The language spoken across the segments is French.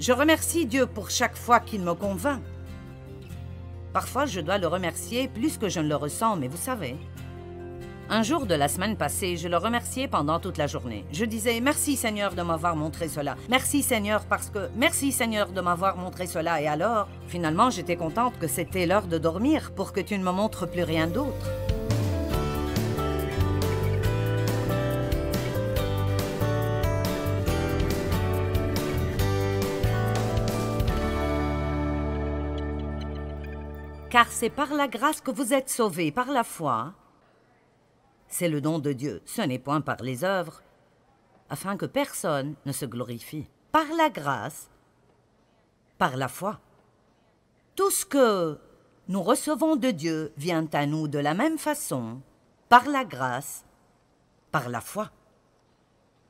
Je remercie Dieu pour chaque fois qu'il me convainc. Parfois, je dois le remercier plus que je ne le ressens, mais vous savez. Un jour de la semaine passée, je le remerciais pendant toute la journée. Je disais « Merci Seigneur de m'avoir montré cela. Merci Seigneur parce que... Merci Seigneur de m'avoir montré cela. » Et alors, finalement, j'étais contente que c'était l'heure de dormir pour que tu ne me montres plus rien d'autre. Car c'est par la grâce que vous êtes sauvés, par la foi. C'est le don de Dieu, ce n'est point par les œuvres, afin que personne ne se glorifie. Par la grâce, par la foi. Tout ce que nous recevons de Dieu vient à nous de la même façon, par la grâce, par la foi.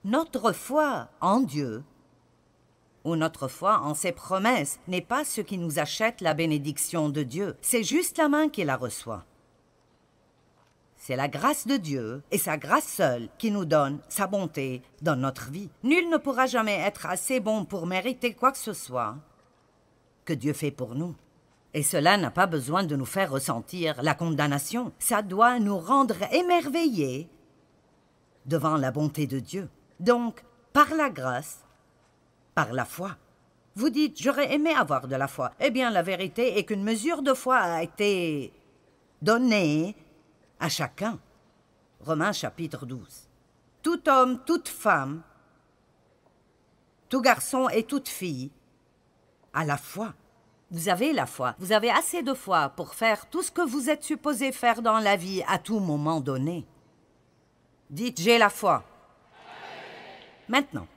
Notre foi en Dieu, ou notre foi en ses promesses, n'est pas ce qui nous achète la bénédiction de Dieu, c'est juste la main qui la reçoit. C'est la grâce de Dieu, et sa grâce seule, qui nous donne sa bonté dans notre vie. Nul ne pourra jamais être assez bon pour mériter quoi que ce soit que Dieu fait pour nous. Et cela n'a pas besoin de nous faire ressentir la condamnation. Ça doit nous rendre émerveillés devant la bonté de Dieu. Donc, par la grâce, par la foi. Vous dites, j'aurais aimé avoir de la foi. Eh bien, la vérité est qu'une mesure de foi a été donnée à chacun. Romains chapitre 12. Tout homme, toute femme, tout garçon et toute fille a la foi. Vous avez la foi. Vous avez assez de foi pour faire tout ce que vous êtes supposé faire dans la vie à tout moment donné. Dites, j'ai la foi. Maintenant,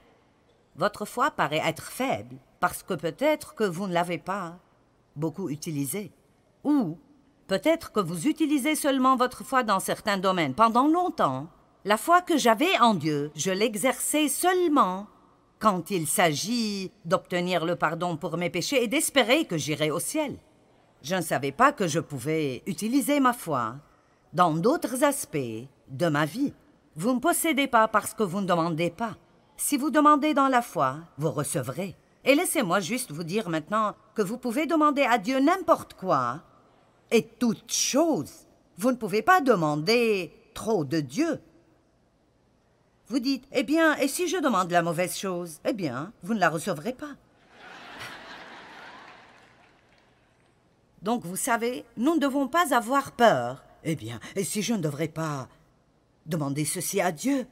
votre foi paraît être faible parce que peut-être que vous ne l'avez pas beaucoup utilisée. Ou peut-être que vous utilisez seulement votre foi dans certains domaines. Pendant longtemps, la foi que j'avais en Dieu, je l'exerçais seulement quand il s'agit d'obtenir le pardon pour mes péchés et d'espérer que j'irai au ciel. Je ne savais pas que je pouvais utiliser ma foi dans d'autres aspects de ma vie. Vous ne possédez pas parce que vous ne demandez pas. Si vous demandez dans la foi, vous recevrez. Et laissez-moi juste vous dire maintenant que vous pouvez demander à Dieu n'importe quoi et toute chose. Vous ne pouvez pas demander trop de Dieu. Vous dites, eh bien, et si je demande la mauvaise chose? Eh bien, vous ne la recevrez pas. Donc, vous savez, nous ne devons pas avoir peur. Eh bien, et si je ne devrais pas demander ceci à Dieu?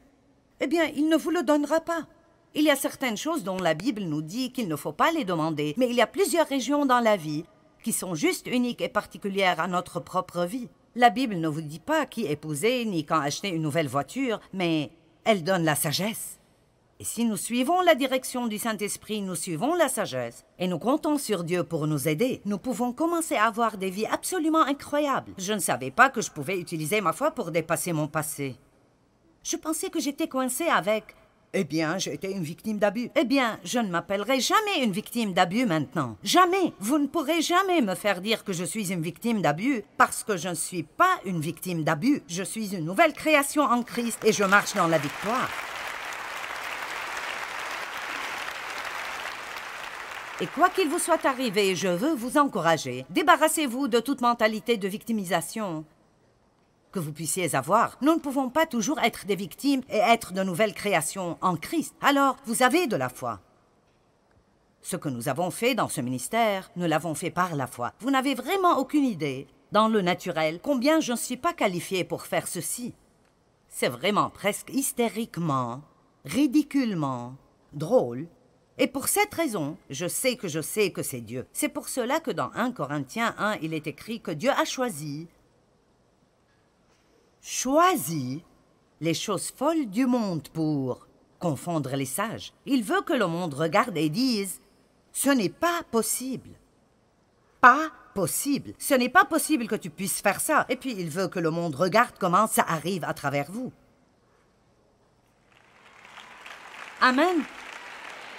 Eh bien, il ne vous le donnera pas. Il y a certaines choses dont la Bible nous dit qu'il ne faut pas les demander, mais il y a plusieurs régions dans la vie qui sont juste uniques et particulières à notre propre vie. La Bible ne vous dit pas qui épouser ni quand acheter une nouvelle voiture, mais elle donne la sagesse. Et si nous suivons la direction du Saint-Esprit, nous suivons la sagesse, et nous comptons sur Dieu pour nous aider, nous pouvons commencer à avoir des vies absolument incroyables. Je ne savais pas que je pouvais utiliser ma foi pour dépasser mon passé. Je pensais que j'étais coincée avec... Eh bien, j'ai été une victime d'abus. Eh bien, je ne m'appellerai jamais une victime d'abus maintenant. Jamais. Vous ne pourrez jamais me faire dire que je suis une victime d'abus parce que je ne suis pas une victime d'abus. Je suis une nouvelle création en Christ et je marche dans la victoire. Et quoi qu'il vous soit arrivé, je veux vous encourager. Débarrassez-vous de toute mentalité de victimisation que vous puissiez avoir. Nous ne pouvons pas toujours être des victimes et être de nouvelles créations en Christ. Alors, vous avez de la foi. Ce que nous avons fait dans ce ministère, nous l'avons fait par la foi. Vous n'avez vraiment aucune idée, dans le naturel, combien je ne suis pas qualifiée pour faire ceci. C'est vraiment presque hystériquement, ridiculement, drôle. Et pour cette raison, je sais que c'est Dieu. C'est pour cela que dans 1 Corinthiens 1, il est écrit que Dieu a choisi les choses folles du monde pour confondre les sages. Il veut que le monde regarde et dise « Ce n'est pas possible. Pas possible. Ce n'est pas possible que tu puisses faire ça. » Et puis il veut que le monde regarde comment ça arrive à travers vous. Amen.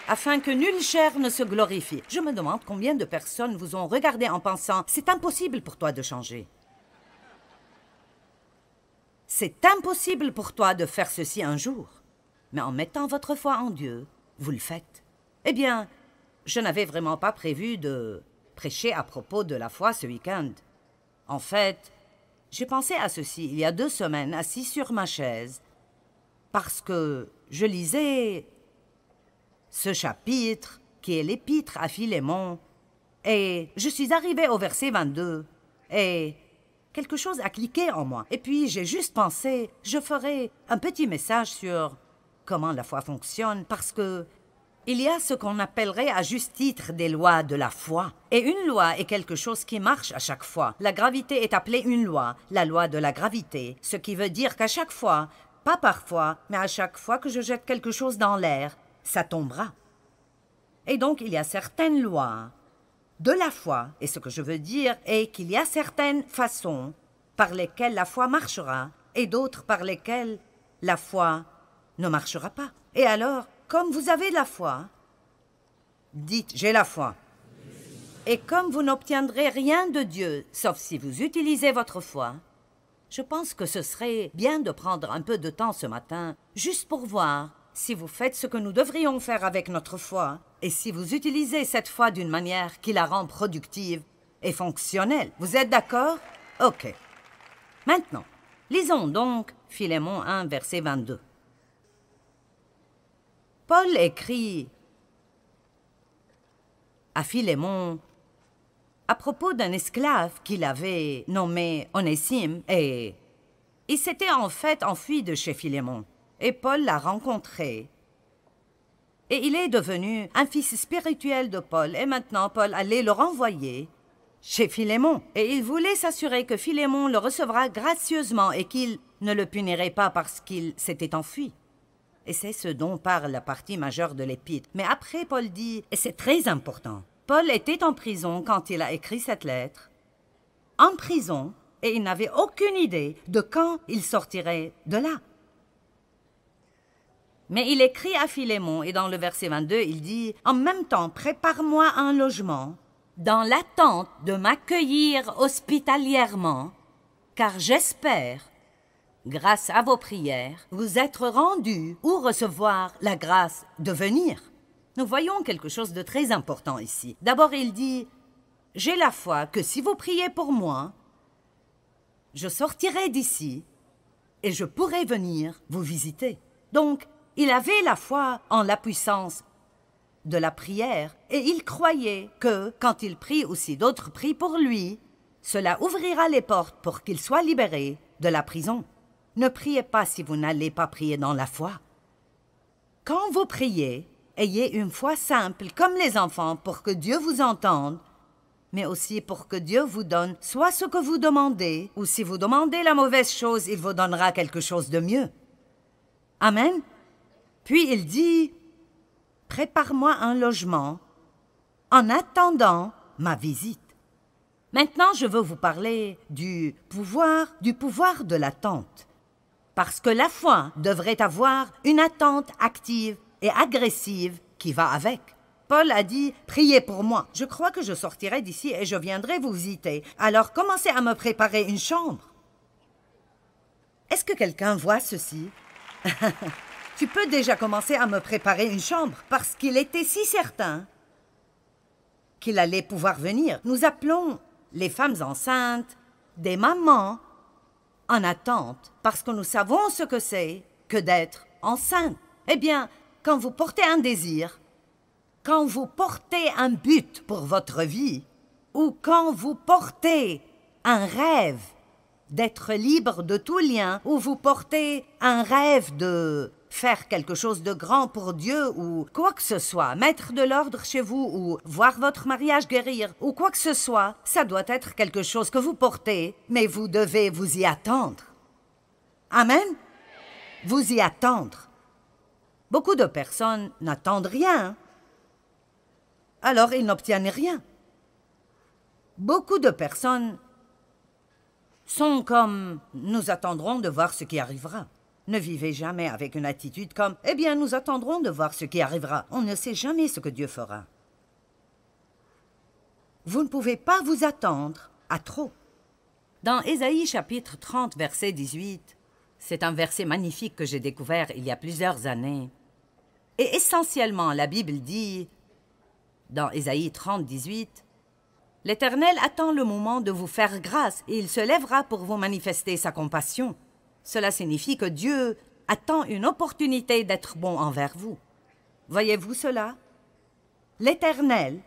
Afin que nulle chair ne se glorifie. Je me demande combien de personnes vous ont regardé en pensant « C'est impossible pour toi de changer. » C'est impossible pour toi de faire ceci un jour. Mais en mettant votre foi en Dieu, vous le faites. Eh bien, je n'avais vraiment pas prévu de prêcher à propos de la foi ce week-end. En fait, j'ai pensé à ceci il y a 2 semaines, assis sur ma chaise, parce que je lisais ce chapitre, qui est l'épître à Philémon, et je suis arrivée au verset 22, et quelque chose a cliqué en moi. Et puis j'ai juste pensé, je ferai un petit message sur comment la foi fonctionne, parce que il y a ce qu'on appellerait à juste titre des lois de la foi. Et une loi est quelque chose qui marche à chaque fois. La gravité est appelée une loi, la loi de la gravité, ce qui veut dire qu'à chaque fois, pas parfois, mais à chaque fois que je jette quelque chose dans l'air, ça tombera. Et donc il y a certaines lois de la foi, et ce que je veux dire est qu'il y a certaines façons par lesquelles la foi marchera, et d'autres par lesquelles la foi ne marchera pas. Et alors, comme vous avez la foi, dites « j'ai la foi ». Et comme vous n'obtiendrez rien de Dieu, sauf si vous utilisez votre foi, je pense que ce serait bien de prendre un peu de temps ce matin, juste pour voir si vous faites ce que nous devrions faire avec notre foi, et si vous utilisez cette foi d'une manière qui la rend productive et fonctionnelle. Vous êtes d'accord? Ok. Maintenant, lisons donc Philémon 1, verset 22. Paul écrit à Philémon à propos d'un esclave qu'il avait nommé Onésime, et il s'était en fait enfui de chez Philémon. Et Paul l'a rencontré. Et il est devenu un fils spirituel de Paul. Et maintenant, Paul allait le renvoyer chez Philémon. Et il voulait s'assurer que Philémon le recevra gracieusement et qu'il ne le punirait pas parce qu'il s'était enfui. Et c'est ce dont parle la partie majeure de l'épître. Mais après, Paul dit, et c'est très important, Paul était en prison quand il a écrit cette lettre. En prison, et il n'avait aucune idée de quand il sortirait de là. Mais il écrit à Philémon, et dans le verset 22, il dit « En même temps, prépare-moi un logement, dans l'attente de m'accueillir hospitalièrement, car j'espère, grâce à vos prières, vous être rendu ou recevoir la grâce de venir. » Nous voyons quelque chose de très important ici. D'abord, il dit « J'ai la foi que si vous priez pour moi, je sortirai d'ici et je pourrai venir vous visiter. » Donc, il avait la foi en la puissance de la prière et il croyait que, quand il prie ou si d'autres prient pour lui, cela ouvrira les portes pour qu'il soit libéré de la prison. Ne priez pas si vous n'allez pas prier dans la foi. Quand vous priez, ayez une foi simple comme les enfants pour que Dieu vous entende, mais aussi pour que Dieu vous donne soit ce que vous demandez, ou si vous demandez la mauvaise chose, il vous donnera quelque chose de mieux. Amen. Puis il dit, « Prépare-moi un logement en attendant ma visite. » Maintenant, je veux vous parler du pouvoir de l'attente. Parce que la foi devrait avoir une attente active et agressive qui va avec. Paul a dit, « Priez pour moi. Je crois que je sortirai d'ici et je viendrai vous visiter. Alors commencez à me préparer une chambre. » Est-ce que quelqu'un voit ceci? Tu peux déjà commencer à me préparer une chambre parce qu'il était si certain qu'il allait pouvoir venir. Nous appelons les femmes enceintes des mamans en attente parce que nous savons ce que c'est que d'être enceinte. Eh bien, quand vous portez un désir, quand vous portez un but pour votre vie, ou quand vous portez un rêve d'être libre de tout lien, ou vous portez un rêve de faire quelque chose de grand pour Dieu, ou quoi que ce soit, mettre de l'ordre chez vous, ou voir votre mariage guérir, ou quoi que ce soit, ça doit être quelque chose que vous portez, mais vous devez vous y attendre. Amen? Vous y attendre. Beaucoup de personnes n'attendent rien, alors ils n'obtiennent rien. Beaucoup de personnes sont comme « nous attendrons de voir ce qui arrivera ». Ne vivez jamais avec une attitude comme « eh bien, nous attendrons de voir ce qui arrivera ». On ne sait jamais ce que Dieu fera. Vous ne pouvez pas vous attendre à trop. Dans Ésaïe chapitre 30, verset 18, c'est un verset magnifique que j'ai découvert il y a plusieurs années. Et essentiellement, la Bible dit Dans Ésaïe 30, 18, « L'Éternel attend le moment de vous faire grâce et il se lèvera pour vous manifester sa compassion. » Cela signifie que Dieu attend une opportunité d'être bon envers vous. Voyez-vous cela? L'Éternel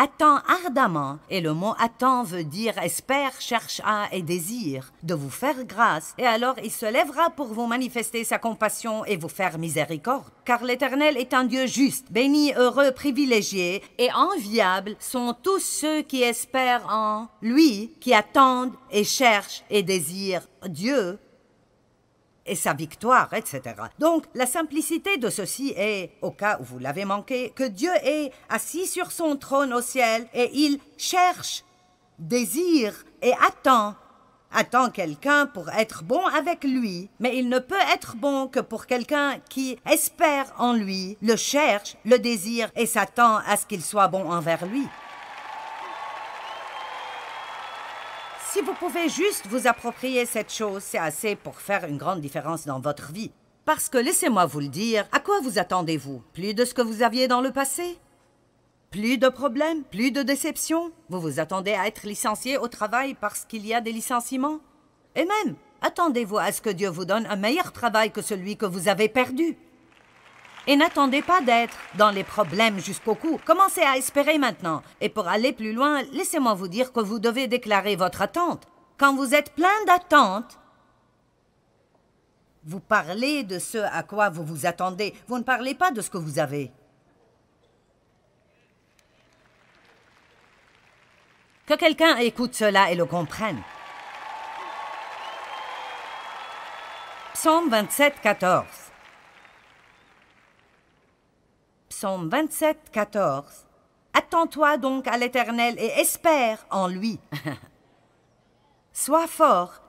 attend ardemment, et le mot « attend » veut dire « espère, cherche à et désire » de vous faire grâce, et alors il se lèvera pour vous manifester sa compassion et vous faire miséricorde. Car l'Éternel est un Dieu juste, béni, heureux, privilégié, et enviables sont tous ceux qui espèrent en lui, qui attendent et cherchent et désirent Dieu et sa victoire, etc. Donc, la simplicité de ceci est, au cas où vous l'avez manqué, que Dieu est assis sur son trône au ciel et il cherche, désire et attend quelqu'un pour être bon avec lui, mais il ne peut être bon que pour quelqu'un qui espère en lui, le cherche, le désire et s'attend à ce qu'il soit bon envers lui. Si vous pouvez juste vous approprier cette chose, c'est assez pour faire une grande différence dans votre vie. Parce que, laissez-moi vous le dire, à quoi vous attendez-vous? Plus de ce que vous aviez dans le passé? Plus de problèmes? Plus de déceptions? Vous vous attendez à être licencié au travail parce qu'il y a des licenciements? Et même, attendez-vous à ce que Dieu vous donne un meilleur travail que celui que vous avez perdu? Et n'attendez pas d'être dans les problèmes jusqu'au cou. Commencez à espérer maintenant. Et pour aller plus loin, laissez-moi vous dire que vous devez déclarer votre attente. Quand vous êtes plein d'attentes, vous parlez de ce à quoi vous vous attendez. Vous ne parlez pas de ce que vous avez. Que quelqu'un écoute cela et le comprenne. Psaume 27, 14. Psaume 27, 14. Attends-toi donc à l'Éternel et espère en lui. Sois fort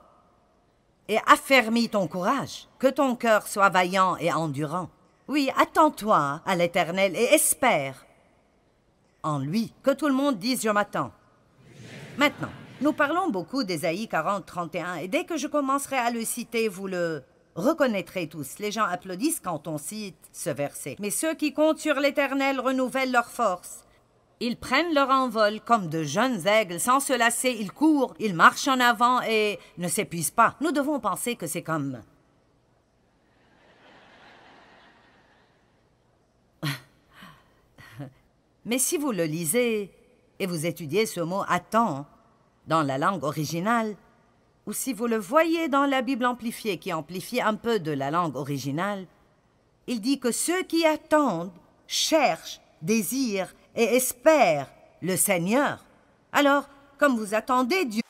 et affermis ton courage. Que ton cœur soit vaillant et endurant. Oui, attends-toi à l'Éternel et espère en lui. Que tout le monde dise « Je m'attends ». Maintenant, nous parlons beaucoup d'Ésaïe 40, 31 et dès que je commencerai à le citer, vous le reconnaîtrez tous. Les gens applaudissent quand on cite ce verset. Mais ceux qui comptent sur l'Éternel renouvellent leur force. Ils prennent leur envol comme de jeunes aigles. Sans se lasser, ils courent, ils marchent en avant et ne s'épuisent pas. Nous devons penser que c'est comme... Mais si vous le lisez et vous étudiez ce mot « attend » dans la langue originale, ou si vous le voyez dans la Bible amplifiée qui amplifie un peu de la langue originale, il dit que ceux qui attendent, cherchent, désirent et espèrent le Seigneur. Alors, comme vous attendez Dieu,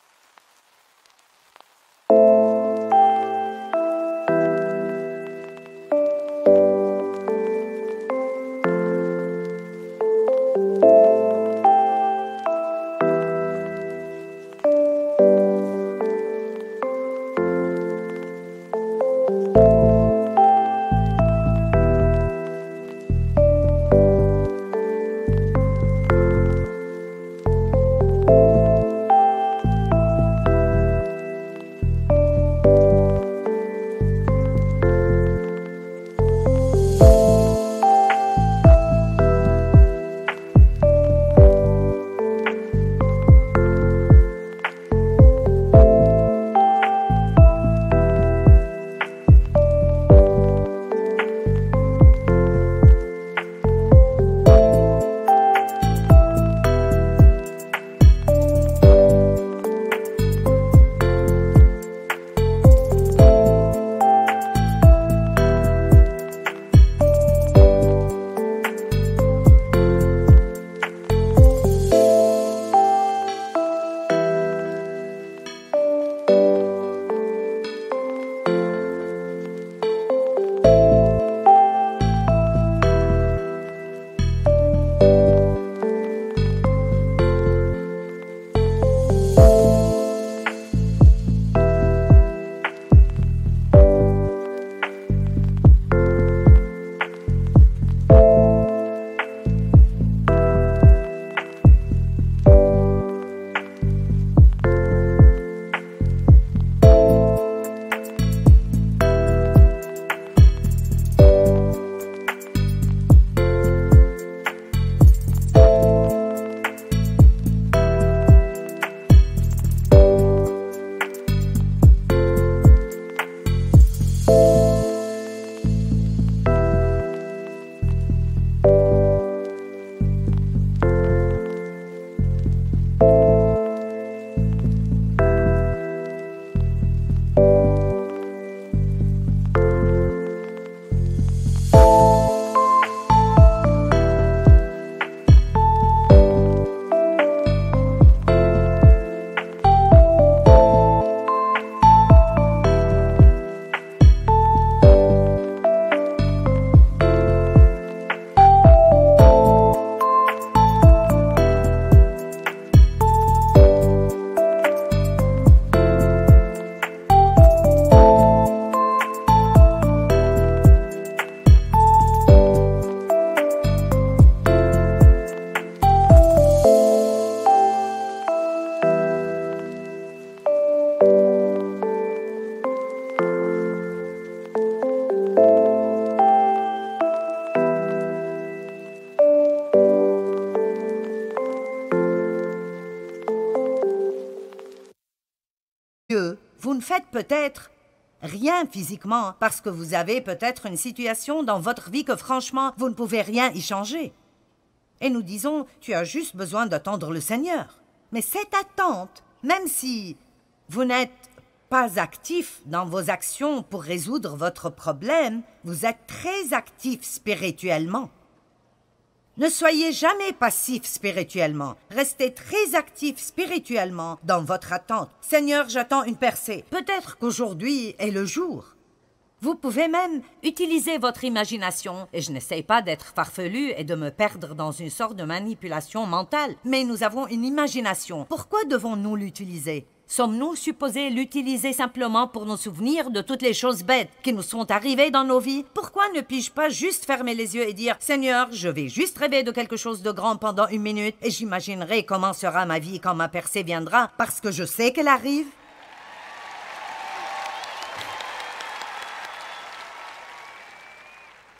ne faites peut-être rien physiquement parce que vous avez peut-être une situation dans votre vie que franchement, vous ne pouvez rien y changer. Et nous disons, tu as juste besoin d'attendre le Seigneur. Mais cette attente, même si vous n'êtes pas actif dans vos actions pour résoudre votre problème, vous êtes très actif spirituellement. Ne soyez jamais passif spirituellement. Restez très actif spirituellement dans votre attente. Seigneur, j'attends une percée. Peut-être qu'aujourd'hui est le jour. Vous pouvez même utiliser votre imagination, et je n'essaie pas d'être farfelu et de me perdre dans une sorte de manipulation mentale, mais nous avons une imagination. Pourquoi devons-nous l'utiliser? Sommes-nous supposés l'utiliser simplement pour nous souvenir de toutes les choses bêtes qui nous sont arrivées dans nos vies? Pourquoi ne puis-je pas juste fermer les yeux et dire « Seigneur, je vais juste rêver de quelque chose de grand pendant 1 minute et j'imaginerai comment sera ma vie quand ma percée viendra parce que je sais qu'elle arrive ?»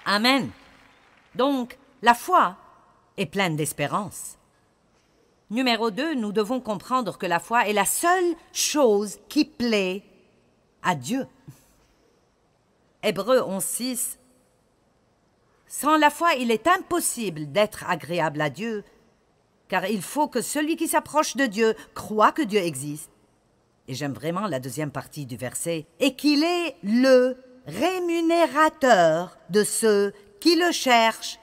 Amen. Donc, la foi est pleine d'espérance. Numéro 2, nous devons comprendre que la foi est la seule chose qui plaît à Dieu. Hébreux 11:6. Sans la foi, il est impossible d'être agréable à Dieu, car il faut que celui qui s'approche de Dieu croit que Dieu existe. Et j'aime vraiment la deuxième partie du verset, et qu'il est le rémunérateur de ceux qui le cherchent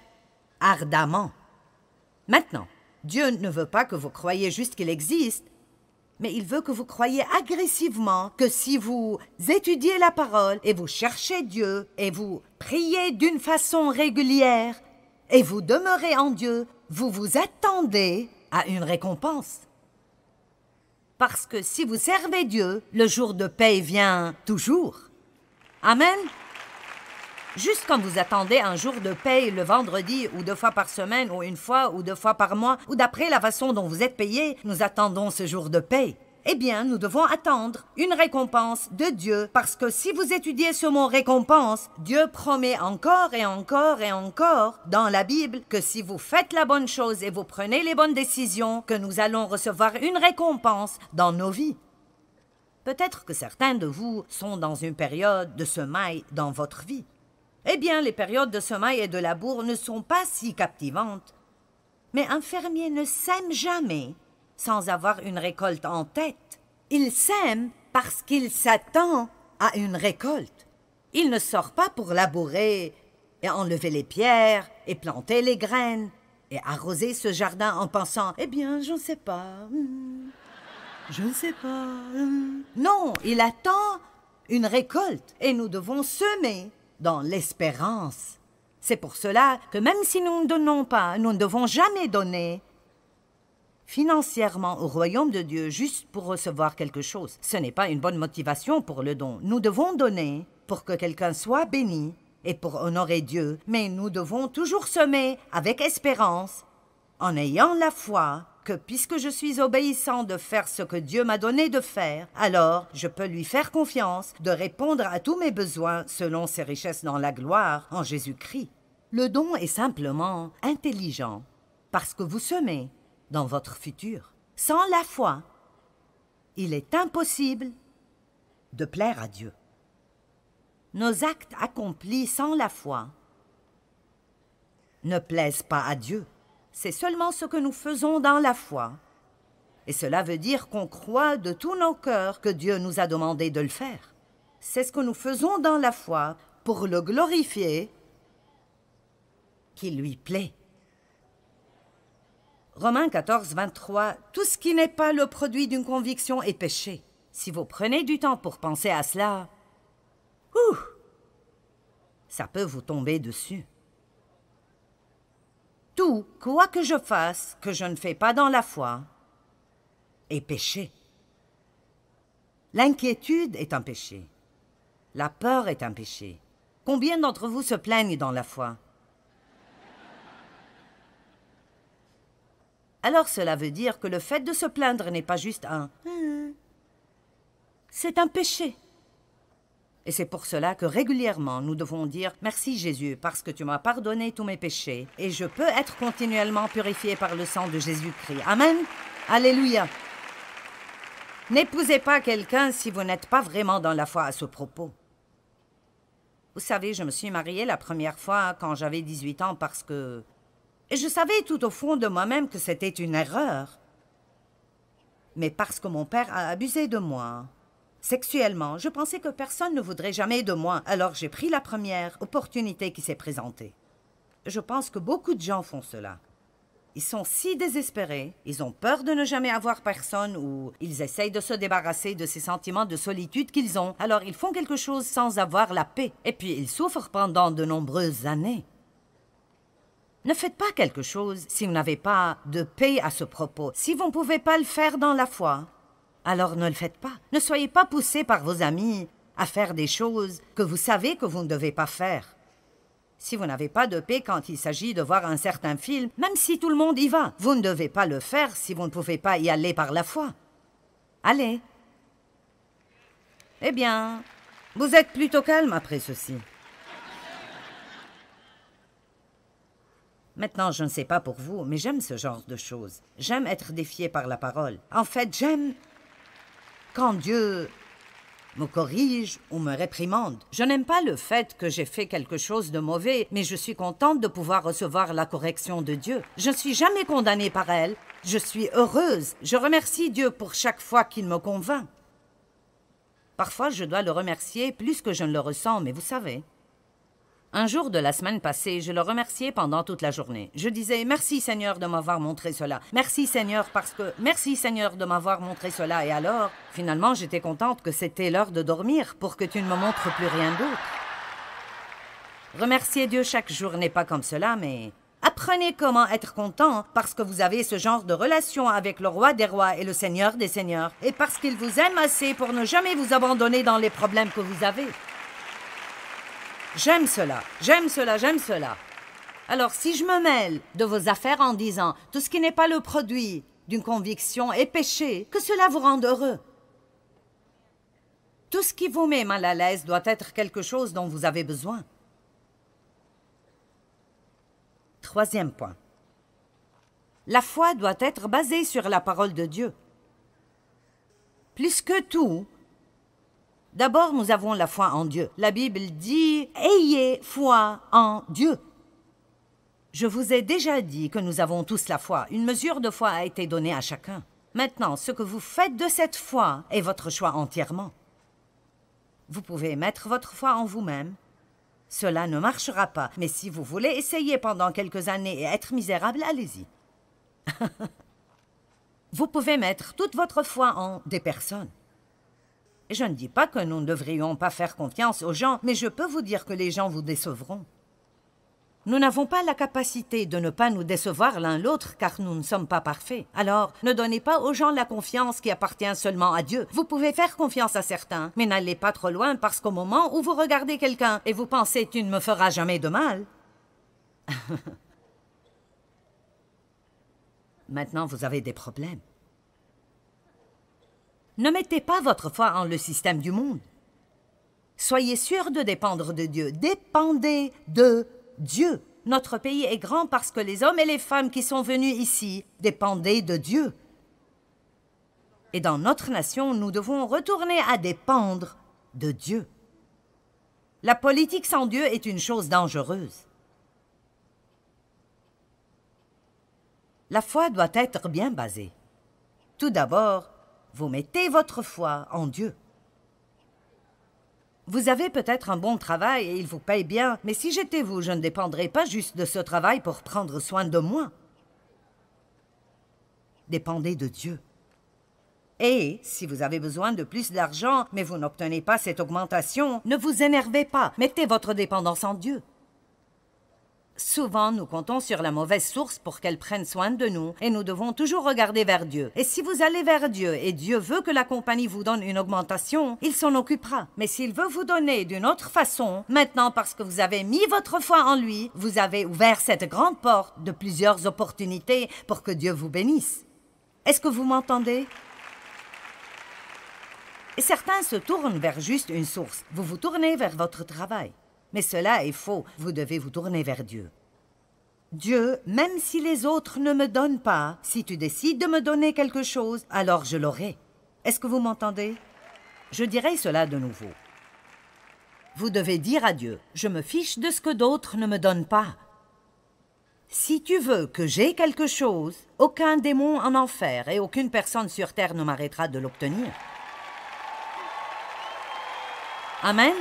ardemment. Maintenant, Dieu ne veut pas que vous croyiez juste qu'il existe, mais il veut que vous croyiez agressivement que si vous étudiez la parole et vous cherchez Dieu et vous priez d'une façon régulière et vous demeurez en Dieu, vous vous attendez à une récompense. Parce que si vous servez Dieu, le jour de paix vient toujours. Amen. Juste quand vous attendez un jour de paye le vendredi ou 2 fois par semaine ou 1 fois ou 2 fois par mois ou d'après la façon dont vous êtes payé, nous attendons ce jour de paye. Eh bien, nous devons attendre une récompense de Dieu parce que si vous étudiez ce mot récompense, Dieu promet encore et encore et encore dans la Bible que si vous faites la bonne chose et vous prenez les bonnes décisions, que nous allons recevoir une récompense dans nos vies. Peut-être que certains de vous sont dans une période de semaille dans votre vie. Eh bien, les périodes de semaille et de labour ne sont pas si captivantes. Mais un fermier ne sème jamais sans avoir une récolte en tête. Il sème parce qu'il s'attend à une récolte. Il ne sort pas pour labourer et enlever les pierres et planter les graines et arroser ce jardin en pensant « Eh bien, je ne sais pas, je ne sais pas. » Non, il attend une récolte et nous devons semer dans l'espérance. C'est pour cela que même si nous ne donnons pas, nous ne devons jamais donner financièrement au royaume de Dieu juste pour recevoir quelque chose. Ce n'est pas une bonne motivation pour le don. Nous devons donner pour que quelqu'un soit béni et pour honorer Dieu, mais nous devons toujours semer avec espérance, en ayant la foi que puisque je suis obéissant de faire ce que Dieu m'a donné de faire, alors je peux lui faire confiance de répondre à tous mes besoins selon ses richesses dans la gloire en Jésus-Christ. Le don est simplement intelligent parce que vous semez dans votre futur. Sans la foi, il est impossible de plaire à Dieu. Nos actes accomplis sans la foi ne plaisent pas à Dieu. C'est seulement ce que nous faisons dans la foi. Et cela veut dire qu'on croit de tous nos cœurs que Dieu nous a demandé de le faire. C'est ce que nous faisons dans la foi pour le glorifier, qui lui plaît. Romains 14, 23, « Tout ce qui n'est pas le produit d'une conviction est péché. » Si vous prenez du temps pour penser à cela, ça peut vous tomber dessus. Tout, quoi que je fasse, que je ne fais pas dans la foi, est péché. L'inquiétude est un péché. La peur est un péché. Combien d'entre vous se plaignent dans la foi? Alors cela veut dire que le fait de se plaindre n'est pas juste un « c'est un péché ». Et c'est pour cela que régulièrement nous devons dire « Merci Jésus, parce que tu m'as pardonné tous mes péchés et je peux être continuellement purifié par le sang de Jésus-Christ. » Amen. Alléluia. N'épousez pas quelqu'un si vous n'êtes pas vraiment dans la foi à ce propos. Vous savez, je me suis mariée la première fois quand j'avais 18 ans parce que... Et je savais tout au fond de moi-même que c'était une erreur. Mais parce que mon père a abusé de moi. Sexuellement, je pensais que personne ne voudrait jamais de moi, alors j'ai pris la première opportunité qui s'est présentée. Je pense que beaucoup de gens font cela. Ils sont si désespérés, ils ont peur de ne jamais avoir personne ou ils essayent de se débarrasser de ces sentiments de solitude qu'ils ont. Alors ils font quelque chose sans avoir la paix. Et puis ils souffrent pendant de nombreuses années. Ne faites pas quelque chose si vous n'avez pas de paix à ce propos. Si vous ne pouvez pas le faire dans la foi, alors ne le faites pas. Ne soyez pas poussés par vos amis à faire des choses que vous savez que vous ne devez pas faire. Si vous n'avez pas de paix quand il s'agit de voir un certain film, même si tout le monde y va, vous ne devez pas le faire si vous ne pouvez pas y aller par la foi. Allez. Eh bien, vous êtes plutôt calme après ceci. Maintenant, je ne sais pas pour vous, mais j'aime ce genre de choses. J'aime être défié par la parole. En fait, j'aime quand Dieu me corrige ou me réprimande. Je n'aime pas le fait que j'ai fait quelque chose de mauvais, mais je suis contente de pouvoir recevoir la correction de Dieu. Je ne suis jamais condamnée par elle. Je suis heureuse. Je remercie Dieu pour chaque fois qu'il me convainc. Parfois, je dois le remercier plus que je ne le ressens, mais vous savez. Un jour de la semaine passée, je le remerciais pendant toute la journée. Je disais « Merci Seigneur de m'avoir montré cela. Merci Seigneur parce que... Merci Seigneur de m'avoir montré cela. » Et alors, finalement, j'étais contente que c'était l'heure de dormir pour que tu ne me montres plus rien d'autre. Remercier Dieu chaque jour n'est pas comme cela, mais... Apprenez comment être content parce que vous avez ce genre de relation avec le roi des rois et le seigneur des seigneurs et parce qu'il vous aime assez pour ne jamais vous abandonner dans les problèmes que vous avez. J'aime cela, j'aime cela, j'aime cela. Alors, si je me mêle de vos affaires en disant « Tout ce qui n'est pas le produit d'une conviction est péché », que cela vous rende heureux. Tout ce qui vous met mal à l'aise doit être quelque chose dont vous avez besoin. Troisième point. La foi doit être basée sur la parole de Dieu. Plus que tout, d'abord, nous avons la foi en Dieu. La Bible dit « Ayez foi en Dieu ». Je vous ai déjà dit que nous avons tous la foi. Une mesure de foi a été donnée à chacun. Maintenant, ce que vous faites de cette foi est votre choix entièrement. Vous pouvez mettre votre foi en vous-même. Cela ne marchera pas, mais si vous voulez essayer pendant quelques années et être misérable, allez-y. Vous pouvez mettre toute votre foi en des personnes. Je ne dis pas que nous ne devrions pas faire confiance aux gens, mais je peux vous dire que les gens vous décevront. Nous n'avons pas la capacité de ne pas nous décevoir l'un l'autre car nous ne sommes pas parfaits. Alors, ne donnez pas aux gens la confiance qui appartient seulement à Dieu. Vous pouvez faire confiance à certains, mais n'allez pas trop loin parce qu'au moment où vous regardez quelqu'un et vous pensez « tu ne me feras jamais de mal », maintenant vous avez des problèmes. Ne mettez pas votre foi en le système du monde. Soyez sûr de dépendre de Dieu. Dépendez de Dieu. Notre pays est grand parce que les hommes et les femmes qui sont venus ici dépendaient de Dieu. Et dans notre nation, nous devons retourner à dépendre de Dieu. La politique sans Dieu est une chose dangereuse. La foi doit être bien basée. Tout d'abord, vous mettez votre foi en Dieu. Vous avez peut-être un bon travail et il vous paye bien, mais si j'étais vous, je ne dépendrais pas juste de ce travail pour prendre soin de moi. Dépendez de Dieu. Et si vous avez besoin de plus d'argent, mais vous n'obtenez pas cette augmentation, ne vous énervez pas, mettez votre dépendance en Dieu. Souvent, nous comptons sur la mauvaise source pour qu'elle prenne soin de nous et nous devons toujours regarder vers Dieu. Et si vous allez vers Dieu et Dieu veut que la compagnie vous donne une augmentation, il s'en occupera. Mais s'il veut vous donner d'une autre façon, maintenant parce que vous avez mis votre foi en lui, vous avez ouvert cette grande porte de plusieurs opportunités pour que Dieu vous bénisse. Est-ce que vous m'entendez? Et certains se tournent vers juste une source. Vous vous tournez vers votre travail. Mais cela est faux. Vous devez vous tourner vers Dieu. Dieu, même si les autres ne me donnent pas, si tu décides de me donner quelque chose, alors je l'aurai. Est-ce que vous m'entendez? Je dirai cela de nouveau. Vous devez dire à Dieu, je me fiche de ce que d'autres ne me donnent pas. Si tu veux que j'aie quelque chose, aucun démon en enfer et aucune personne sur terre ne m'arrêtera de l'obtenir. Amen.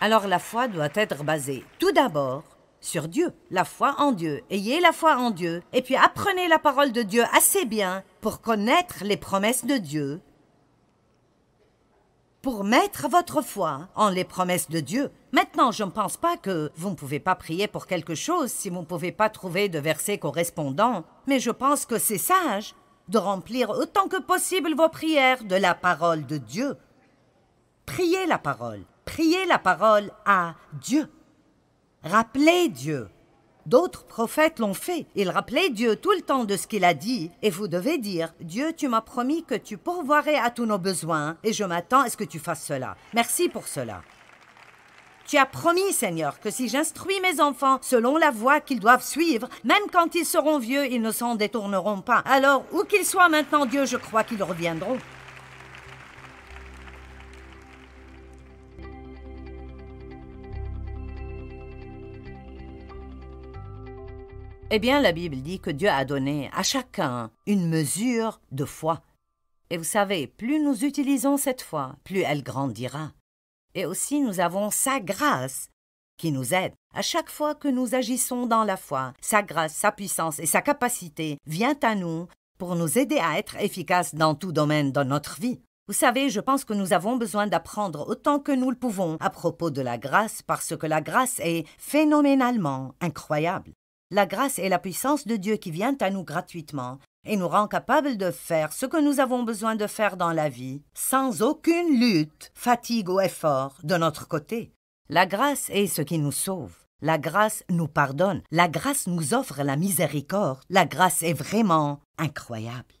Alors la foi doit être basée tout d'abord sur Dieu, la foi en Dieu. Ayez la foi en Dieu et puis apprenez la parole de Dieu assez bien pour connaître les promesses de Dieu, pour mettre votre foi en les promesses de Dieu. Maintenant, je ne pense pas que vous ne pouvez pas prier pour quelque chose si vous ne pouvez pas trouver de versets correspondants, mais je pense que c'est sage de remplir autant que possible vos prières de la parole de Dieu. Priez la parole à Dieu. Rappelez Dieu. D'autres prophètes l'ont fait. Ils rappelaient Dieu tout le temps de ce qu'il a dit. Et vous devez dire, Dieu, tu m'as promis que tu pourvoirais à tous nos besoins et je m'attends à ce que tu fasses cela. Merci pour cela. Tu as promis, Seigneur, que si j'instruis mes enfants selon la voie qu'ils doivent suivre, même quand ils seront vieux, ils ne s'en détourneront pas. Alors, où qu'ils soient maintenant, Dieu, je crois qu'ils reviendront. Eh bien, la Bible dit que Dieu a donné à chacun une mesure de foi. Et vous savez, plus nous utilisons cette foi, plus elle grandira. Et aussi, nous avons sa grâce qui nous aide. À chaque fois que nous agissons dans la foi, sa grâce, sa puissance et sa capacité viennent à nous pour nous aider à être efficaces dans tout domaine de notre vie. Vous savez, je pense que nous avons besoin d'apprendre autant que nous le pouvons à propos de la grâce parce que la grâce est phénoménalement incroyable. La grâce est la puissance de Dieu qui vient à nous gratuitement et nous rend capables de faire ce que nous avons besoin de faire dans la vie, sans aucune lutte, fatigue ou effort de notre côté. La grâce est ce qui nous sauve. La grâce nous pardonne. La grâce nous offre la miséricorde. La grâce est vraiment incroyable.